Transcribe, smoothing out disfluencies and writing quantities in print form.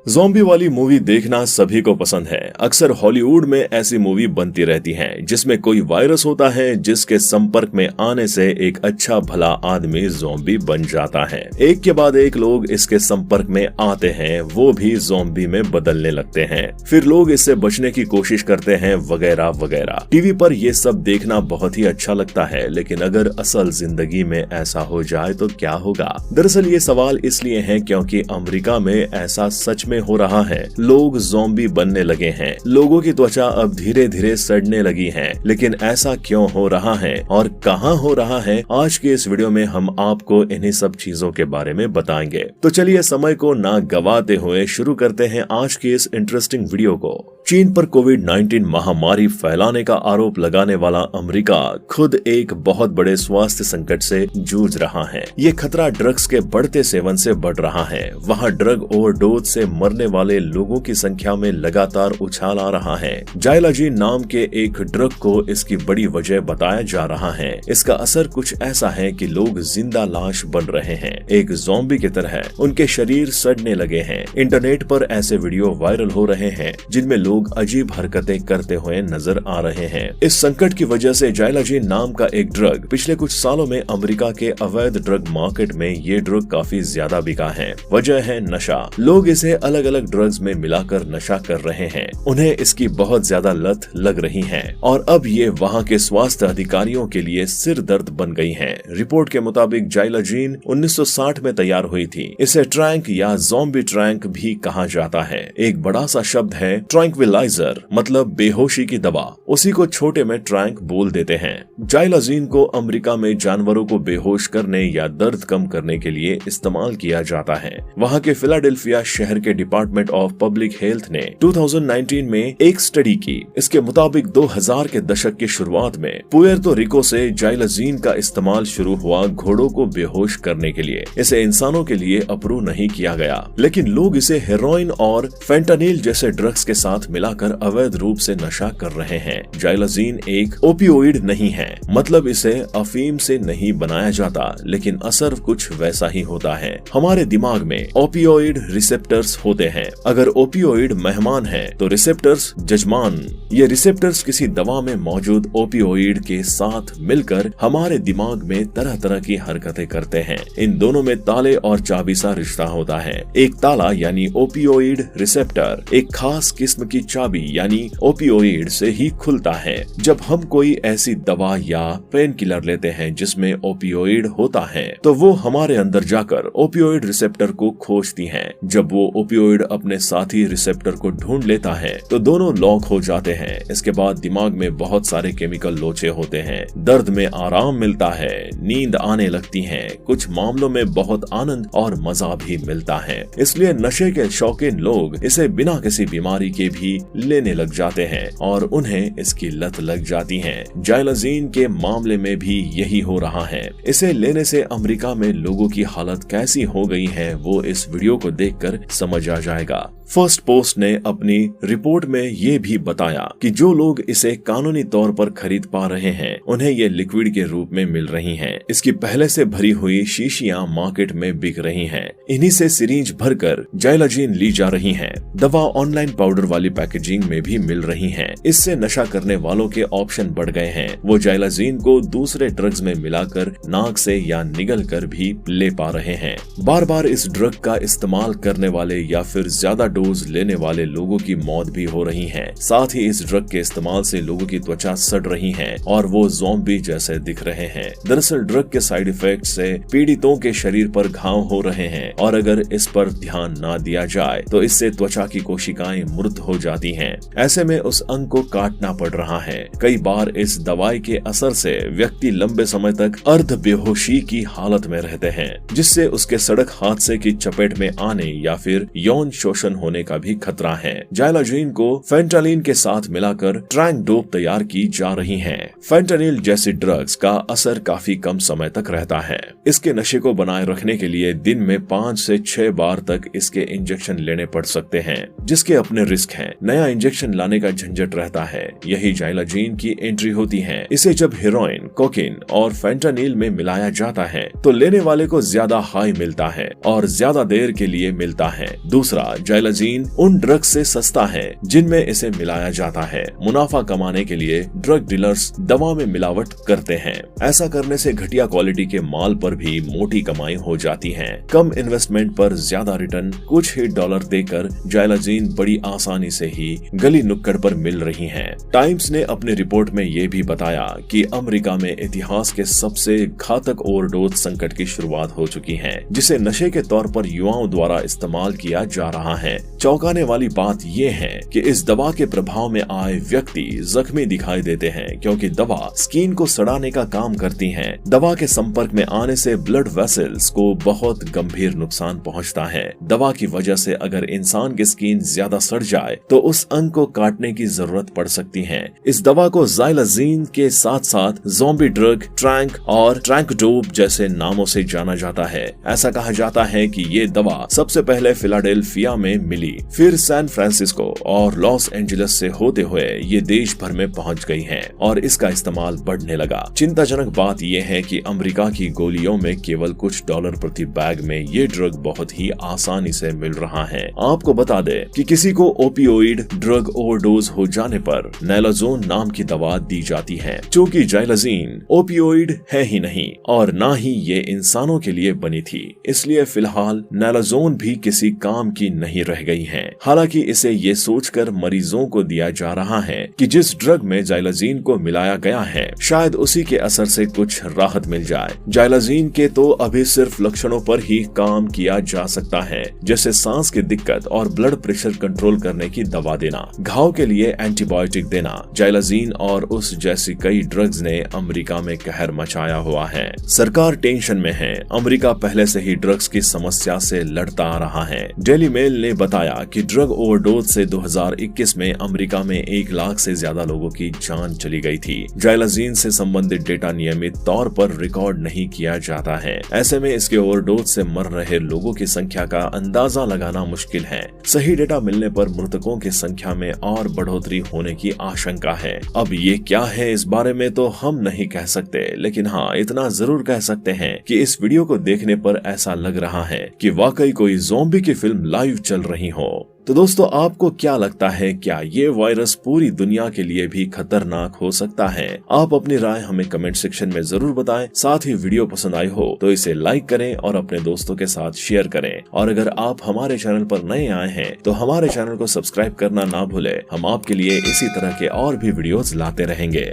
Zombie वाली movie देखना सभी को पसंद है। अक्सर हॉलीवुड में ऐसी मूवी बनती रहती हैं जिसमें कोई वायरस होता है जिसके संपर्क में आने से एक अच्छा भला आदमी ज़ॉम्बी बन जाता है। एक के बाद एक लोग इसके संपर्क में आते हैं, वो भी ज़ॉम्बी में बदलने लगते हैं। फिर लोग इससे बचने की कोशिश करते हैं वगैरह वगैरह। टीवी पर ये सब देखना बहुत ही अच्छा लगता है, लेकिन अगर असल जिंदगी में ऐसा हो जाए तो क्या होगा? दरअसल ये सवाल इसलिए है क्योंकि अमेरिका में ऐसा सच में हो रहा है। लोग ज़ॉम्बी बनने लगे हैं। लोगों की त्वचा अब धीरे धीरे सड़ने लगी है। लेकिन ऐसा क्यों हो रहा है और कहां हो रहा है, आज के इस वीडियो में हम आपको इन्हीं सब चीजों के बारे में बताएंगे। तो चलिए समय को ना गवाते हुए शुरू करते हैं आज की इस इंटरेस्टिंग वीडियो को। चीन पर कोविड-19 महामारी फैलाने का आरोप लगाने वाला अमेरिका खुद एक बहुत बड़े स्वास्थ्य संकट से जूझ रहा है। ये खतरा ड्रग्स के बढ़ते सेवन से बढ़ रहा है। वहाँ ड्रग ओवरडोज से मरने वाले लोगों की संख्या में लगातार उछाल आ रहा है। जाइलाजीन नाम के एक ड्रग को इसकी बड़ी वजह बताया जा रहा है। इसका असर कुछ ऐसा है कि लोग जिंदा लाश बन रहे हैं, एक ज़ॉम्बी की तरह उनके शरीर सड़ने लगे हैं। इंटरनेट पर ऐसे वीडियो वायरल हो रहे हैं जिनमें लोग अजीब हरकतें करते हुए नजर आ रहे हैं। इस संकट की वजह से जाइलाजीन नाम का एक ड्रग पिछले कुछ सालों में अमेरिका के अवैध ड्रग मार्केट में ये ड्रग काफी ज्यादा बिका है। वजह है नशा। लोग इसे अलग अलग ड्रग्स में मिलाकर नशा कर रहे हैं। उन्हें इसकी बहुत ज्यादा लत लग रही है और अब ये वहाँ के स्वास्थ्य अधिकारियों के लिए सिर दर्द बन गई है। रिपोर्ट के मुताबिक जाइलाजीन 1960 में तैयार हुई थी। इसे ट्रैंक या ज़ॉम्बी ट्रैंक भी कहा जाता है। एक बड़ा सा शब्द है ट्रैंक्विलाइजर, मतलब बेहोशी की दवा। उसी को छोटे में ट्रैंक बोल देते हैं। जाइलाजीन को अमेरिका में जानवरों को बेहोश करने या दर्द कम करने के लिए इस्तेमाल किया जाता है। वहाँ के फिलाडेल्फिया शहर के डिपार्टमेंट ऑफ पब्लिक हेल्थ ने 2019 में एक स्टडी की। इसके मुताबिक 2000 के दशक की शुरुआत में पुएर्तो रिको से जाइलाजीन का इस्तेमाल शुरू हुआ घोड़ों को बेहोश करने के लिए। इसे इंसानों के लिए अप्रूव नहीं किया गया, लेकिन लोग इसे हेरोइन और फेंटानिल जैसे ड्रग्स के साथ मिलाकर अवैध रूप से नशा कर रहे हैं। जाइलाजीन एक ओपियोइड नहीं है, मतलब इसे अफीम से नहीं बनाया जाता, लेकिन असर कुछ वैसा ही होता है। हमारे दिमाग में ओपियोइड रिसेप्टर्स होते हैं। अगर ओपियोइड मेहमान है तो रिसेप्टर्स जजमान। ये रिसेप्टर्स किसी दवा में मौजूद ओपियोइड के साथ मिलकर हमारे दिमाग में तरह तरह की हरकतें करते हैं। इन दोनों में ताले और चाबी सा रिश्ता होता है। एक ताला यानी ओपियोइड रिसेप्टर एक खास किस्म की चाबी यानी ओपियोइड से ही खुलता है। जब हम कोई ऐसी दवा या पेन किलर लेते हैं जिसमें ओपियोइड होता है तो वो हमारे अंदर जाकर ओपियोइड रिसेप्टर को खोजती है। जब वो ओपियोइड अपने साथी रिसेप्टर को ढूंढ लेता है तो दोनों लॉक हो जाते हैं। इसके बाद दिमाग में बहुत सारे केमिकल लोचे होते हैं। दर्द में आराम मिलता है, नींद आने लगती है, कुछ मामलों में बहुत आनंद और मजा भी मिलता है। इसलिए नशे के शौकीन लोग इसे बिना किसी बीमारी के भी लेने लग जाते हैं और उन्हें इसकी लत लग जाती है। जाइलाजीन के मामले में भी यही हो रहा है। इसे लेने से अमेरिका में लोगों की हालत कैसी हो गई है वो इस वीडियो को देखकर समझ आ जाएगा। फर्स्ट पोस्ट ने अपनी रिपोर्ट में ये भी बताया कि जो लोग इसे कानूनी तौर पर खरीद पा रहे हैं उन्हें ये लिक्विड के रूप में मिल रही हैं। इसकी पहले से भरी हुई शीशियां मार्केट में बिक रही हैं। इन्हीं से सिरिंज भरकर जाइलाजीन ली जा रही है। दवा ऑनलाइन पाउडर वाली पैकेजिंग में भी मिल रही है। इससे नशा करने वालों के ऑप्शन बढ़ गए हैं। वो जाइलाजीन को दूसरे ड्रग्स में मिलाकर नाक से या निगल कर भी ले पा रहे हैं। बार बार इस ड्रग का इस्तेमाल करने वाले या फिर ज्यादा डोज लेने वाले लोगों की मौत भी हो रही है। साथ ही इस ड्रग के इस्तेमाल से लोगों की त्वचा सड़ रही है और वो ज़ॉम्बी जैसे दिख रहे हैं। दरअसल ड्रग के साइड इफेक्ट से पीड़ितों के शरीर पर घाव हो रहे हैं और अगर इस पर ध्यान ना दिया जाए तो इससे त्वचा की कोशिकाएं मृत हो जाती हैं। ऐसे में उस अंग को काटना पड़ रहा है। कई बार इस दवाई के असर से व्यक्ति लंबे समय तक अर्ध बेहोशी की हालत में रहते हैं, जिससे उसके सड़क हादसे की चपेट में आने या फिर यौन शोषण होने का भी खतरा है। जाइलाजीन को फेंटानिल के साथ मिलाकर ट्रैंक डोप तैयार की जा रही है। फेंटानिल जैसी ड्रग्स का असर काफी कम समय तक रहता है। इसके नशे को बनाए रखने के लिए दिन में 5 से 6 बार तक इसके इंजेक्शन लेने पड़ सकते हैं, जिसके अपने रिस्क हैं। नया इंजेक्शन लाने का झंझट रहता है। यही जाइलाजीन की एंट्री होती है। इसे जब हेरोइन, कोकीन और फेंटानिल में मिलाया जाता है तो लेने वाले को ज्यादा हाई मिलता है और ज्यादा देर के लिए मिलता है। दूसरा, जाइलाजीन उन ड्रग्स से सस्ता है जिनमें इसे मिलाया जाता है। मुनाफा कमाने के लिए ड्रग डीलर्स दवा में मिलावट करते हैं। ऐसा करने से घटिया क्वालिटी के माल पर भी मोटी कमाई हो जाती है। कम इन्वेस्टमेंट पर ज्यादा रिटर्न, कुछ ही डॉलर देकर जाइलाजीन बड़ी आसानी से ही गली नुक्कड़ पर मिल रही है। टाइम्स ने अपनी रिपोर्ट में ये भी बताया कि अमेरिका में इतिहास के सबसे घातक ओवरडोज संकट की शुरुआत हो चुकी है, जिसे नशे के तौर पर युवाओं द्वारा इस्तेमाल किया जा रहा है। चौंकाने वाली बात यह है कि इस दवा के प्रभाव में आए व्यक्ति जख्मी दिखाई देते हैं, क्योंकि दवा स्किन को सड़ाने का काम करती है। दवा के संपर्क में आने से ब्लड वेसल्स को बहुत गंभीर नुकसान पहुंचता है। दवा की वजह से अगर इंसान की स्किन ज्यादा सड़ जाए तो उस अंग को काटने की जरूरत पड़ सकती है। इस दवा को जाइलाजीन के साथ साथ ज़ॉम्बी ड्रग, ट्रैंक और ट्रैंकडोप जैसे नामों से जाना जाता है। ऐसा कहा जाता है कि ये दवा सबसे पहले फिलाडेल्फिया में मिली, फिर सैन फ्रांसिस्को और लॉस एंजलिस से होते हुए ये देश भर में पहुंच गई है और इसका इस्तेमाल बढ़ने लगा। चिंताजनक बात यह है कि अमेरिका की गोलियों में केवल कुछ डॉलर प्रति बैग में ये ड्रग बहुत ही आसानी से मिल रहा है। आपको बता दें कि किसी को ओपियोइड ड्रग ओवरडोज हो जाने पर नैलाज़ोन नाम की दवा दी जाती है। चूँकि जाइलाजीन ओपियोइड है ही नहीं और ना ही ये इंसानों के लिए बनी थी, इसलिए फिलहाल नैलाज़ोन भी किसी काम की नहीं रह गई है। हालांकि इसे ये सोचकर मरीजों को दिया जा रहा है कि जिस ड्रग में जाइलाजीन को मिलाया गया है शायद उसी के असर से कुछ राहत मिल जाए। जाइलाजीन के तो अभी सिर्फ लक्षणों पर ही काम किया जा सकता है, जैसे सांस की दिक्कत और ब्लड प्रेशर कंट्रोल करने की दवा देना, घाव के लिए एंटीबायोटिक देना। जाइलाजीन और उस जैसी कई ड्रग्स ने अमेरिका में कहर मचाया हुआ है। सरकार टेंशन में है। अमेरिका पहले से ही ड्रग्स की समस्या से लड़ता आ रहा है। डेली मेल ने बताया कि ड्रग ओवरडोज से 2021 में अमेरिका में 1 लाख से ज्यादा लोगों की जान चली गई थी। जाइलाजीन से संबंधित डेटा नियमित तौर पर रिकॉर्ड नहीं किया जाता है। ऐसे में इसके ओवरडोज से मर रहे लोगों की संख्या का अंदाजा लगाना मुश्किल है। सही डेटा मिलने पर मृतकों की संख्या में और बढ़ोतरी होने की आशंका है। अब ये क्या है इस बारे में तो हम नहीं कह सकते, लेकिन हाँ इतना जरूर कह सकते हैं कि इस वीडियो को देखने पर ऐसा लग रहा है कि वाकई कोई ज़ॉम्बी की फिल्म लाइव चल रही हो। तो दोस्तों आपको क्या लगता है, क्या ये वायरस पूरी दुनिया के लिए भी खतरनाक हो सकता है? आप अपनी राय हमें कमेंट सेक्शन में जरूर बताएं। साथ ही वीडियो पसंद आई हो तो इसे लाइक करें और अपने दोस्तों के साथ शेयर करें। और अगर आप हमारे चैनल पर नए आए हैं तो हमारे चैनल को सब्सक्राइब करना ना भूलें। हम आपके लिए इसी तरह के और भी वीडियोस लाते रहेंगे।